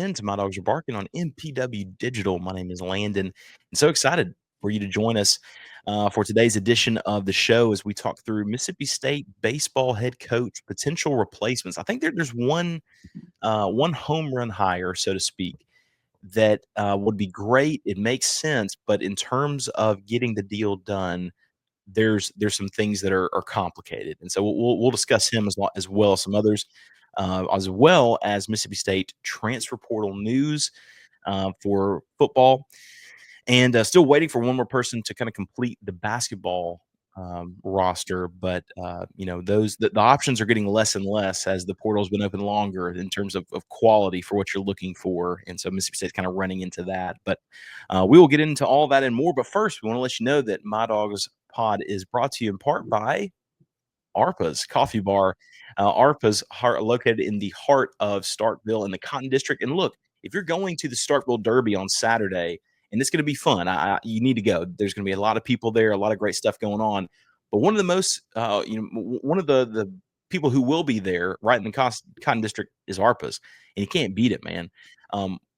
in to My Dogs Are Barking on MPW Digital. My name is Landon, and so excited for you to join us for today's edition of the show as we talk through Mississippi State baseball head coach potential replacements. I think there's one home run hire, so to speak, that would be great. It makes sense, but in terms of getting the deal done, there's some things that are complicated, and so we'll discuss him as well as some others, as well as Mississippi State transfer portal news for football, and still waiting for one more person to kind of complete the basketball roster. But the options are getting less and less as the portal's been open longer in terms of quality for what you're looking for, and so Mississippi State's kind of running into that. But we will get into all that and more. But first, we want to let you know that My Dogs Pod is brought to you in part by Arpa's Coffee Bar. Arpa's located in the heart of Starkville in the Cotton District. And look, if you're going to the Starkville Derby on Saturday, and it's going to be fun, you need to go. There's going to be a lot of people there, a lot of great stuff going on. But one of the most, one of the people who will be there right in the Cotton District is Arpa's, and you can't beat it, man.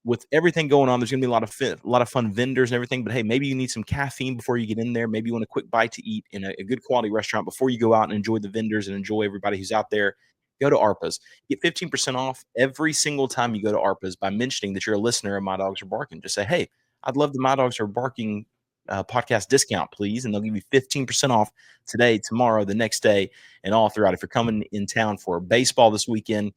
With everything going on, there's going to be a lot of fun vendors and everything. But hey, maybe you need some caffeine before you get in there. Maybe you want a quick bite to eat in a good quality restaurant before you go out and enjoy the vendors and enjoy everybody who's out there. Go to Arpa's. Get 15% off every single time you go to Arpa's by mentioning that you're a listener of My Dogs Are Barking. Just say, hey, I'd love the My Dogs Are Barking podcast discount, please. And they'll give you 15% off today, tomorrow, the next day, and all throughout. If you're coming in town for baseball this weekend,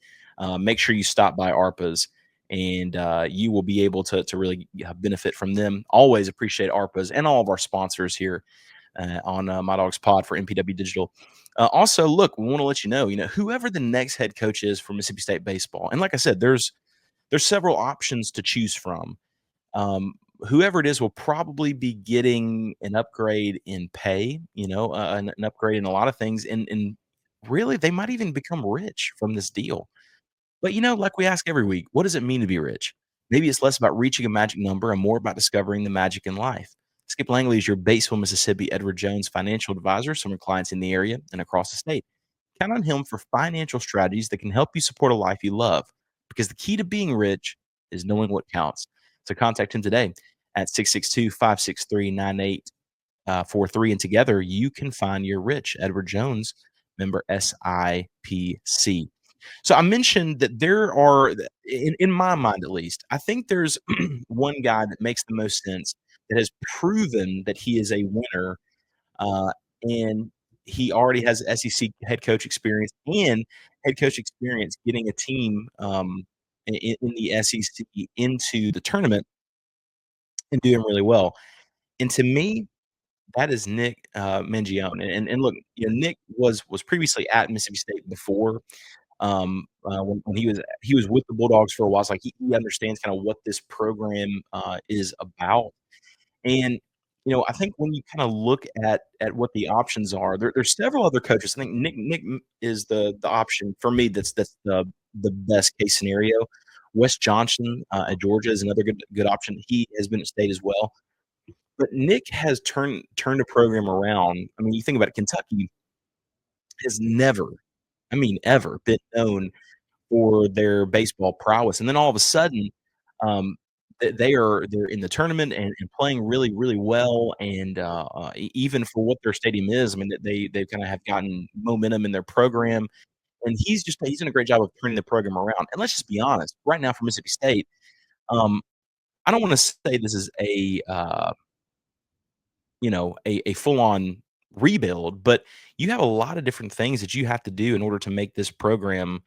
make sure you stop by Arpa's, and you will be able to really benefit from them. Always appreciate ARPA's and all of our sponsors here on My Dogs Pod for MPW Digital. Also, look, we want to let you know, whoever the next head coach is for Mississippi State baseball, and like I said, there's several options to choose from. Whoever it is will probably be getting an upgrade in pay, an upgrade in a lot of things, and really they might even become rich from this deal. But, like we ask every week, what does it mean to be rich? Maybe it's less about reaching a magic number and more about discovering the magic in life. Skip Langley is your Batesville, Mississippi Edward Jones financial advisor, some of clients in the area and across the state. Count on him for financial strategies that can help you support a life you love, because the key to being rich is knowing what counts. So contact him today at 662-563-9843. And together you can find your rich. Edward Jones, member SIPC. So I mentioned that there are, in my mind at least, I think there's one guy that makes the most sense, that has proven that he is a winner, and he already has SEC head coach experience and head coach experience getting a team in the SEC into the tournament and doing really well. And to me, that is Nick Mangione. And look, Nick was previously at Mississippi State before. When he was with the Bulldogs for a while. So, like, he understands kind of what this program is about. And, I think when you kind of look at what the options are, there's several other coaches. I think Nick is the option for me that's the best case scenario. Wes Johnson at Georgia is another good option. He has been at State as well. But Nick has turned a program around. I mean, you think about it, Kentucky has never, I mean, ever been known for their baseball prowess, and then all of a sudden, they're in the tournament and playing really, really well, and even for what their stadium is, I mean, they kind of have gotten momentum in their program, and he's done a great job of turning the program around. And let's just be honest, right now for Mississippi State, um, I don't want to say this is a full on rebuild, but you have a lot of different things that you have to do in order to make this program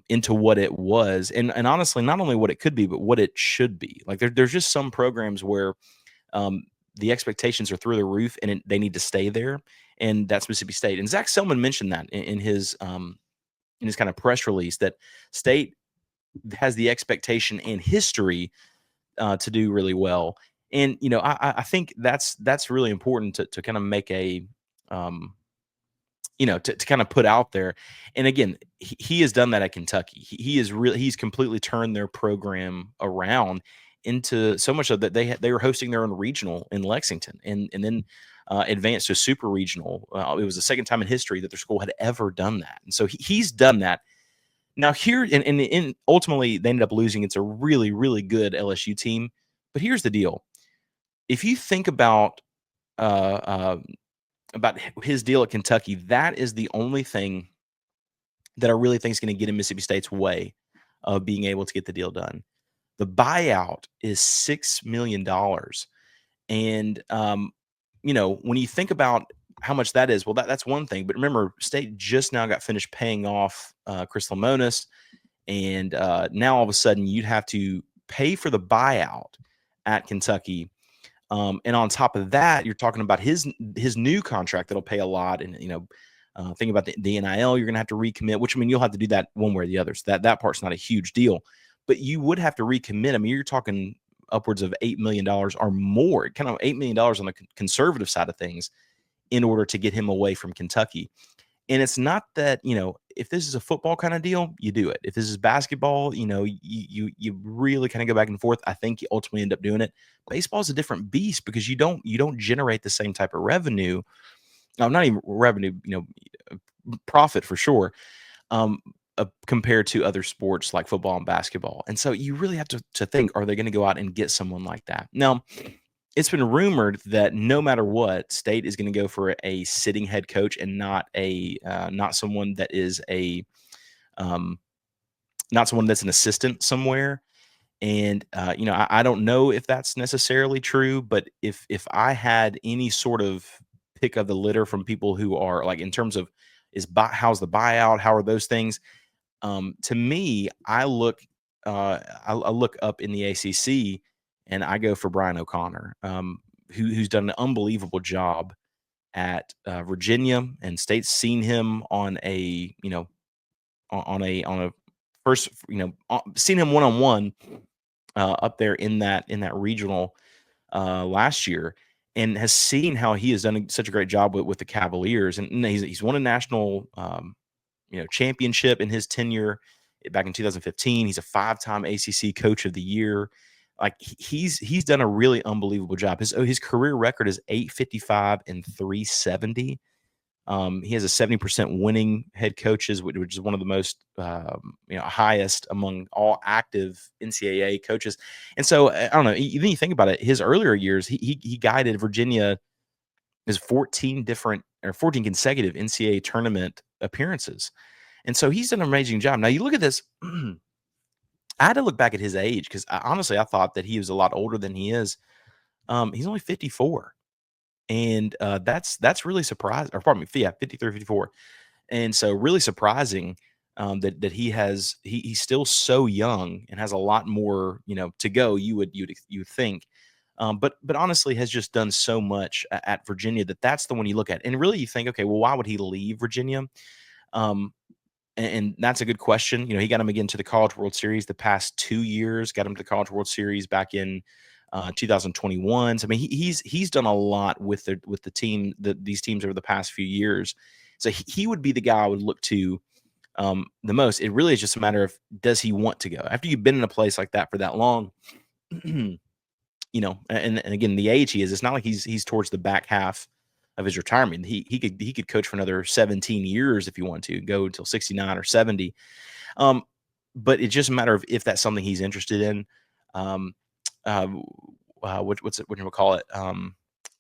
into what it was, and honestly, not only what it could be, but what it should be. Like there's just some programs where the expectations are through the roof, and they need to stay there, and that's Mississippi State. And Zach Selman mentioned that in his kind of press release, that State has the expectation and history to do really well. And I think that's really important to kind of make a to kind of put out there. And again, he has done that at Kentucky. He's completely turned their program around into so much so that they were hosting their own regional in Lexington, and then advanced to super regional. It was the second time in history that their school had ever done that, and so he's done that. Now here and ultimately they ended up losing. It's a really, really good LSU team. But here's the deal. If you think uh, uh, about his deal at Kentucky, that is the only thing that I really think is going to get in Mississippi State's way of being able to get the deal done. The buyout is $6 million, and when you think about how much that is, well, that's one thing. But remember, State just now got finished paying off Chris Lemonis, and now all of a sudden you'd have to pay for the buyout at Kentucky. And on top of that, you're talking about his new contract that'll pay a lot, and think about the NIL. You're going to have to recommit, which I mean you'll have to do that one way or the other. So that part's not a huge deal, but you would have to recommit. I mean, you're talking upwards of $8 million or more, kind of $8 million on the conservative side of things, in order to get him away from Kentucky. And it's not that, if this is a football kind of deal, you do it. If this is basketball, you really kind of go back and forth. I think you ultimately end up doing it. Baseball is a different beast because you don't generate the same type of revenue. Not even revenue, profit for sure, um, compared to other sports like football and basketball. And so you really have to think, are they going to go out and get someone like that? Now, it's been rumored that no matter what, State is going to go for a sitting head coach and not someone that is um, not someone that's an assistant somewhere. And I don't know if that's necessarily true, but if I had any sort of pick of the litter from people who are like in terms of how's the buyout, how are those things? To me, I look up in the ACC and I go for Brian O'Connor, who's done an unbelievable job at Virginia, and State's seen him on a on a first seen him one on one up there in that regional last year, and has seen how he has done such a great job with the Cavaliers, and he's won a national championship in his tenure back in 2015. He's a 5-time ACC Coach of the Year. Like he's done a really unbelievable job. His career record is 855 and 370. He has a 70% winning head coaches, which is one of the most highest among all active NCAA coaches. And so I don't know. Then you think about it. His earlier years, he guided Virginia as 14 consecutive NCAA tournament appearances. And so he's done an amazing job. Now you look at this. I had to look back at his age because honestly, I thought that he was a lot older than he is. He's only 54, and that's really surprising. Or pardon me, yeah, 53, 54, and so really surprising that he's still so young and has a lot more to go. You would think, but honestly has just done so much at Virginia that's the one you look at, and really you think, okay, well, why would he leave Virginia? Um, and that's a good question. He got him again to the College World Series the past 2 years, got him to the College World Series back in 2021. So, I mean, he's done a lot with the team, these teams over the past few years. So he would be the guy I would look to the most. It really is just a matter of, does he want to go? After you've been in a place like that for that long, and again, the age he is, it's not like he's towards the back half of his retirement. He could coach for another 17 years if you want to go until 69 or 70. But it's just a matter of if that's something he's interested in. Um, what do you call it?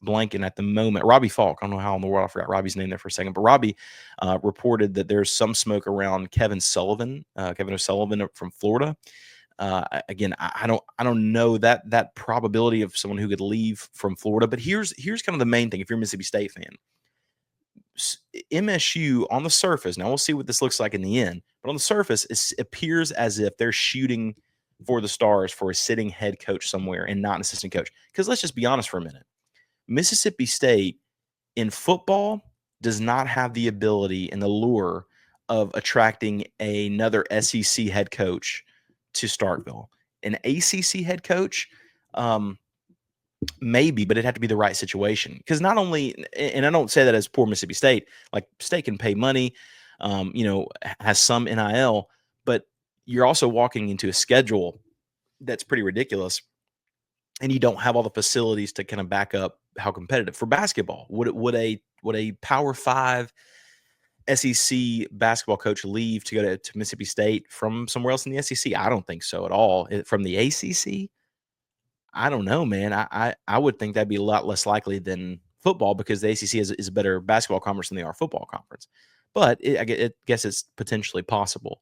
Blanking at the moment. Robbie Falk. I don't know how in the world I forgot Robbie's name there for a second, but Robbie reported that there's some smoke around Kevin O'Sullivan from Florida. Again, I don't know that probability of someone who could leave from Florida, but here's kind of the main thing. If you're a Mississippi State fan, MSU on the surface, now we'll see what this looks like in the end, but on the surface, it appears as if they're shooting for the stars for a sitting head coach somewhere and not an assistant coach. Because let's just be honest for a minute. Mississippi State in football does not have the ability and the lure of attracting another SEC head coach to Starkville. An ACC head coach, maybe, but it'd have to be the right situation. Because not only, and I don't say that as poor Mississippi State, like State can pay money, has some NIL, but you're also walking into a schedule that's pretty ridiculous, and you don't have all the facilities to kind of back up how competitive. For basketball, would a Power 5 SEC basketball coach leave to go to Mississippi State from somewhere else in the SEC? I don't think so at all. From the ACC, I don't know, man. I would think that'd be a lot less likely than football because the ACC is a better basketball conference than they are football conference. But I guess it's potentially possible.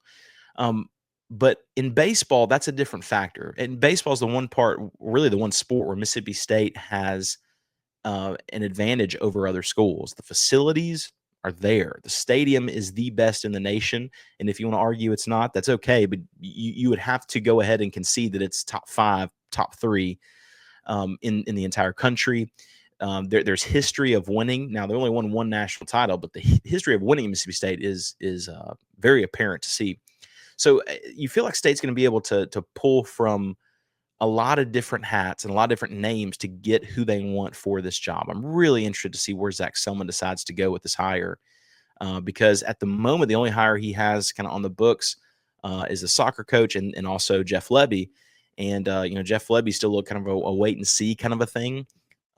Um, but in baseball, that's a different factor. And baseball is the one part, really the one sport where Mississippi State has an advantage over other schools. The facilities are there. The stadium is the best in the nation. And if you want to argue it's not, that's okay. But you would have to go ahead and concede that it's top 5, top 3 in the entire country. There's history of winning. Now, they only won one national title, but the history of winning in Mississippi State is very apparent to see. So you feel like State's going to be able to pull from a lot of different hats and a lot of different names to get who they want for this job. I'm really interested to see where Zach Selman decides to go with this hire, because at the moment, the only hire he has kind of on the books is a soccer coach and also Jeff Lebby. And, Jeff Lebby's still kind of a wait and see kind of a thing.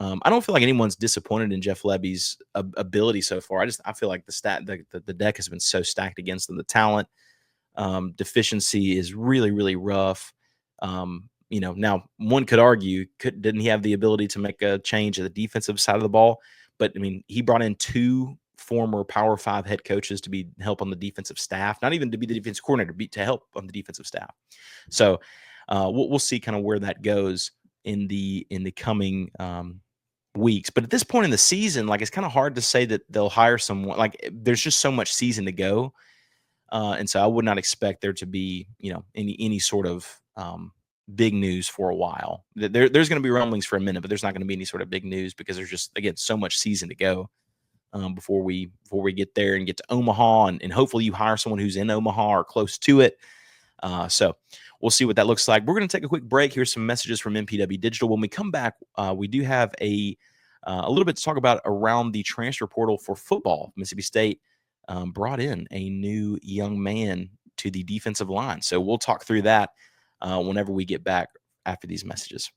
I don't feel like anyone's disappointed in Jeff Lebby's ability so far. I feel like the deck has been so stacked against them. The talent deficiency is really, really rough. Now one could argue, didn't he have the ability to make a change at the defensive side of the ball? But I mean, he brought in 2 former Power 5 head coaches to help on the defensive staff, not even to be the defensive coordinator, to help on the defensive staff. So we'll see kind of where that goes in the coming weeks. But at this point in the season, like, it's kind of hard to say that they'll hire someone. Like, there's just so much season to go. And so I would not expect there to be, any sort of big news for a while. There's going to be rumblings for a minute, but there's not going to be any sort of big news because there's just, again, so much season to go before we get there and get to Omaha. And hopefully you hire someone who's in Omaha or close to it. So we'll see what that looks like. We're going to take a quick break. Here's some messages from MPW Digital. When we come back, we do have a little bit to talk about around the transfer portal for football. Mississippi State brought in a new young man to the defensive line. So we'll talk through that whenever we get back after these messages.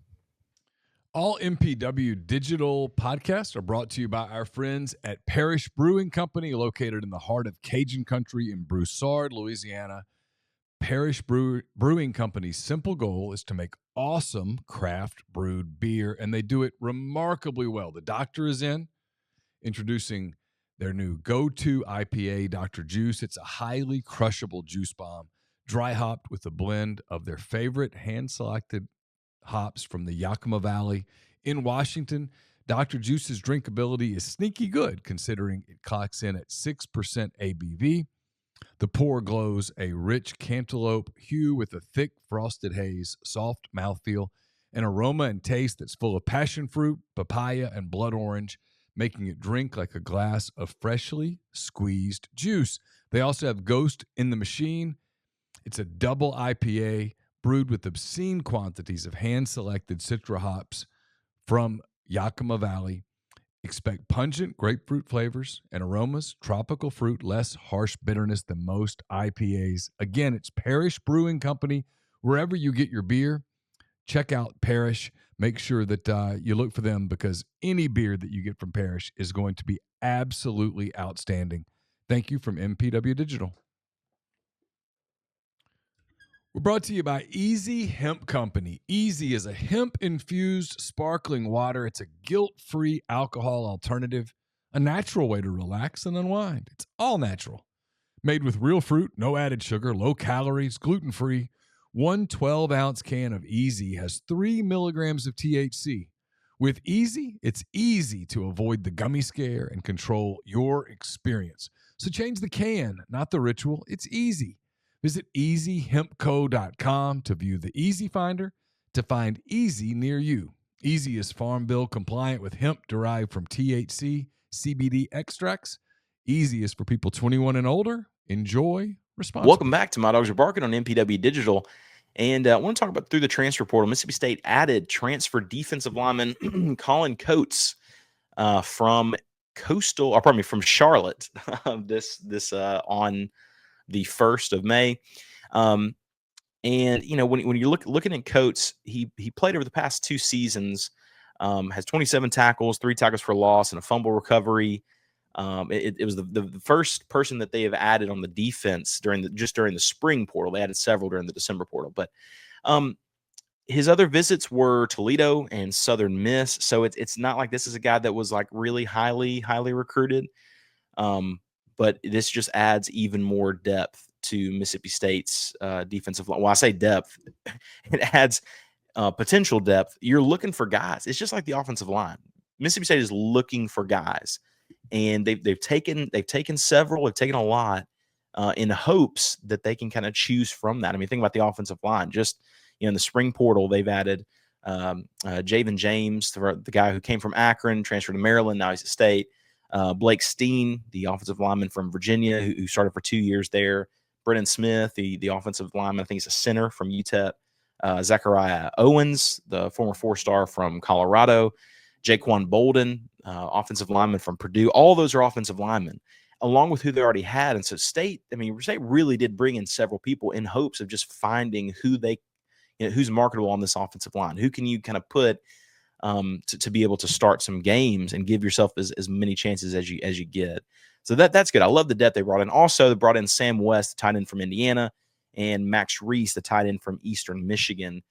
All MPW digital podcasts are brought to you by our friends at Parish Brewing Company, located in the heart of Cajun country in Broussard, Louisiana. Parish Brewing Company's simple goal is to make awesome craft brewed beer, and they do it remarkably well. The doctor is introducing their new go-to IPA, Dr. Juice. It's a highly crushable juice bomb, dry hopped with a blend of their favorite hand-selected hops from the Yakima Valley in Washington. Dr. Juice's drinkability is sneaky good, considering it clocks in at 6% ABV. The pour glows a rich cantaloupe hue with a thick frosted haze, soft mouthfeel, an aroma and taste that's full of passion fruit, papaya, and blood orange, making it drink like a glass of freshly squeezed juice. They also have Ghost in the Machine. It's a double IPA brewed with obscene quantities of hand-selected Citra hops from Yakima Valley. Expect pungent grapefruit flavors and aromas, tropical fruit, less harsh bitterness than most IPAs. Again, it's Parish Brewing Company. Wherever you get your beer, check out Parish. Make sure that you look for them, because any beer that you get from Parish is going to be absolutely outstanding. Thank you from MPW Digital. We're brought to you by Easy Hemp Company. Easy is a hemp-infused sparkling water. It's a guilt-free alcohol alternative, a natural way to relax and unwind. It's all natural. Made with real fruit, no added sugar, low calories, gluten-free. One 12-ounce can of Easy has 3 milligrams of THC. With Easy, it's easy to avoid the gummy scare and control your experience. So change the can, not the ritual. It's easy. Visit EasyHempCo.com to view the Easy Finder to find Easy near you. Easy is Farm Bill compliant with hemp derived from THC, CBD extracts. Easy is for people 21 and older. Enjoy responsibly. Welcome back to My Dogs Are Barking on MPW Digital. And I want to talk about through the transfer portal. Mississippi State added transfer defensive lineman Colin Coates from Charlotte this on the 1st of May. And when you're looking at Coates, he played over the past 2 seasons, has 27 tackles, 3 tackles for loss, and a fumble recovery. It was the first person that they have added on the defense during the spring portal. They added several during the December portal, but um, his other visits were Toledo and Southern Miss. So it's not like this is a guy that was like really highly recruited. Um, but this just adds even more depth to Mississippi State's defensive line. Well, I say depth, it adds potential depth. You're looking for guys. It's just like the offensive line. Mississippi State is looking for guys, and they've taken several, they've taken a lot in hopes that they can kind of choose from that. I mean, think about the offensive line. Just in the spring portal, they've added Javen James, the guy who came from Akron, transferred to Maryland. Now he's at State. Blake Steen, the offensive lineman from Virginia, who started for 2 years there. Brennan Smith, the offensive lineman, I think he's a center from UTEP. Zachariah Owens, the former 4-star from Colorado. Jaquan Bolden, offensive lineman from Purdue. All those are offensive linemen, along with who they already had. And so State really did bring in several people in hopes of just finding who's marketable on this offensive line. Who can you kind of put to be able to start some games and give yourself as many chances as you get. So that's good. I love the depth they brought in. Also, they brought in Sam West, the tight end from Indiana, and Max Reese, the tight end from Eastern Michigan.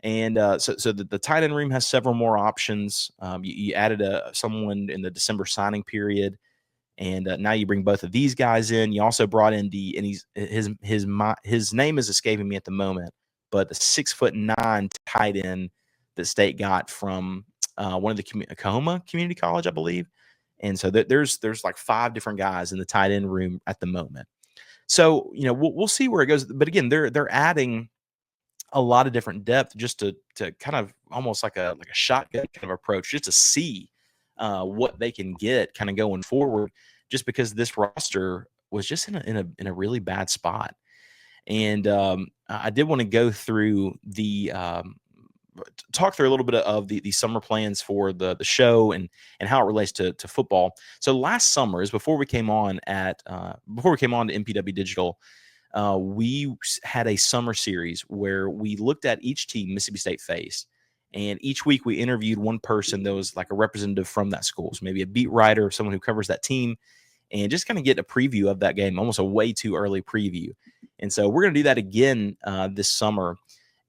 And so the tight end room has several more options. You added someone in the December signing period, and now you bring both of these guys in. You also brought in his name is escaping me at the moment, but the 6'9" tight end that State got from one of the Oklahoma Community College, I believe. And so there's like 5 different guys in the tight end room at the moment. So we'll see where it goes. But again, they're adding a lot of different depth just to kind of almost like a shotgun kind of approach, just to see what they can get kind of going forward. Just because this roster was just in a really bad spot. And I did want to go through talk through a little bit of the summer plans for the show and how it relates to football. So last summer is before we came on to MPW Digital. We had a summer series where we looked at each team Mississippi State faced, and each week we interviewed one person that was like a representative from that school, so maybe a beat writer, someone who covers that team, and just kind of get a preview of that game, almost a way too early preview. And so we're going to do that again this summer,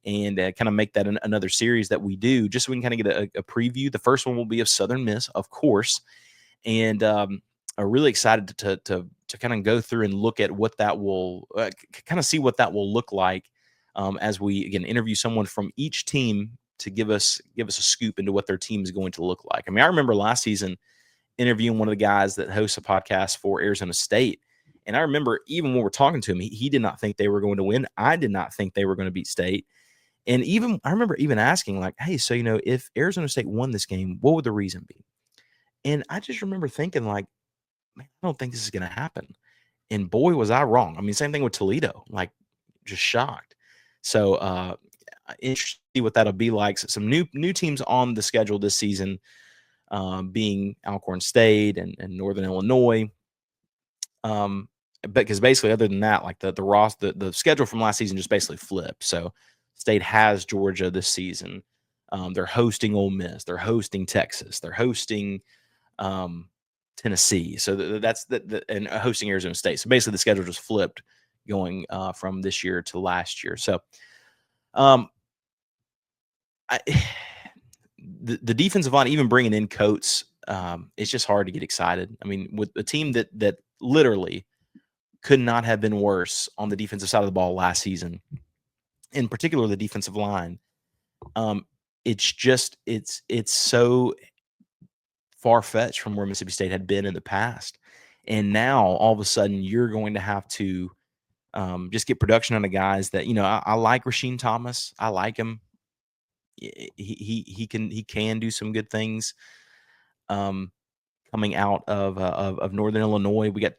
and kind of make that another series that we do, just so we can kind of get a preview. The first one will be of Southern Miss, of course, and I'm really excited to kind of go through and look at what that will kind of see what that will look like as we again interview someone from each team to give us a scoop into what their team is going to look like. I mean, I remember last season interviewing one of the guys that hosts a podcast for Arizona State. And I remember even when we're talking to him, he did not think they were going to win. I did not think they were going to beat State. And I remember even asking like, hey, so, if Arizona State won this game, what would the reason be? And I just remember thinking like, man, I don't think this is going to happen. And boy, was I wrong. I mean, same thing with Toledo, like just shocked. So interested to see what that'll be like. So some new teams on the schedule this season, being Alcorn State and Northern Illinois. Because basically, other than that, like the schedule from last season just basically flipped. So State has Georgia this season. They're hosting Ole Miss. They're hosting Texas. They're hosting Tennessee. So that's and hosting Arizona State. So basically, the schedule just flipped going from this year to last year. So, the defensive line, even bringing in Coates, it's just hard to get excited. I mean, with a team that literally could not have been worse on the defensive side of the ball last season, in particular the defensive line. It's so far-fetched from where Mississippi State had been in the past. And now all of a sudden you're going to have to just get production on the guys that, I like Rasheem Thomas. I like him. He can do some good things. Coming out of Northern Illinois, we got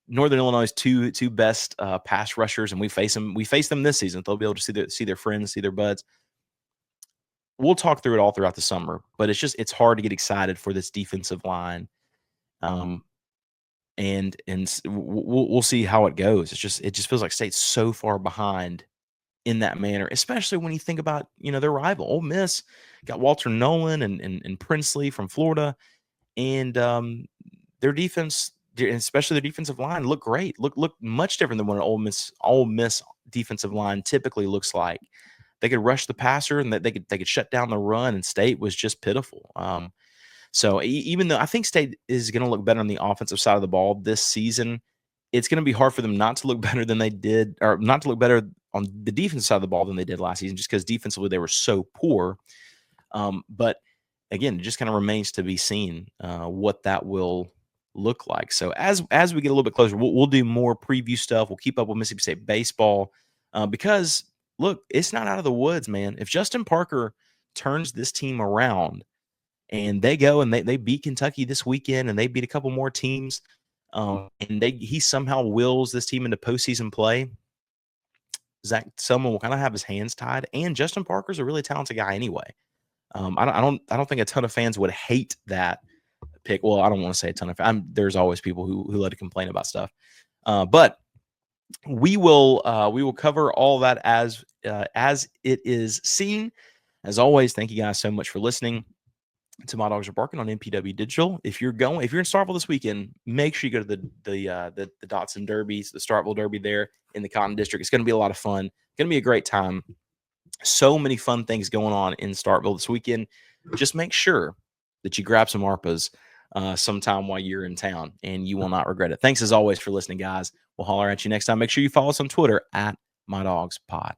Northern Illinois' two best pass rushers, and we face them this season. They'll be able to see their friends, see their buds. We'll talk through it all throughout the summer, but it's hard to get excited for this defensive line. And we'll see how it goes. It just feels like State's so far behind in that manner, especially when you think about, their rival. Ole Miss got Walter Nolan and Princely from Florida, and their defense, especially their defensive line, looked great. Look much different than what an Ole Miss defensive line typically looks like. They could rush the passer, and they could shut down the run, and State was just pitiful. So even though I think State is going to look better on the offensive side of the ball this season, it's going to be hard for them not to look better than they did, or not to look better on the defensive side of the ball than they did last season, just because defensively they were so poor. But again, it just kind of remains to be seen what that will look like. So as we get a little bit closer, we'll do more preview stuff. We'll keep up with Mississippi State baseball because look, it's not out of the woods, man. If Justin Parker turns this team around and they go and they beat Kentucky this weekend and they beat a couple more teams, and he somehow wills this team into postseason play, Zach Selman will kind of have his hands tied. And Justin Parker's a really talented guy anyway. I don't think a ton of fans would hate that pick. Well, I don't want to say a ton of. There's always people who love to complain about stuff, but we will cover all that as it is seen. As always, thank you guys so much for listening to My Dogs Are Barking on MPW Digital. If you're in Starkville this weekend, make sure you go to the Dotson Derby, the Starkville Derby there in the Cotton District. It's going to be a lot of fun. Going to be a great time. So many fun things going on in Starkville this weekend. Just make sure that you grab some ARPAs sometime while you're in town, and you will not regret it. Thanks as always for listening, guys. We'll holler at you next time. Make sure you follow us on Twitter at MyDawgsPod.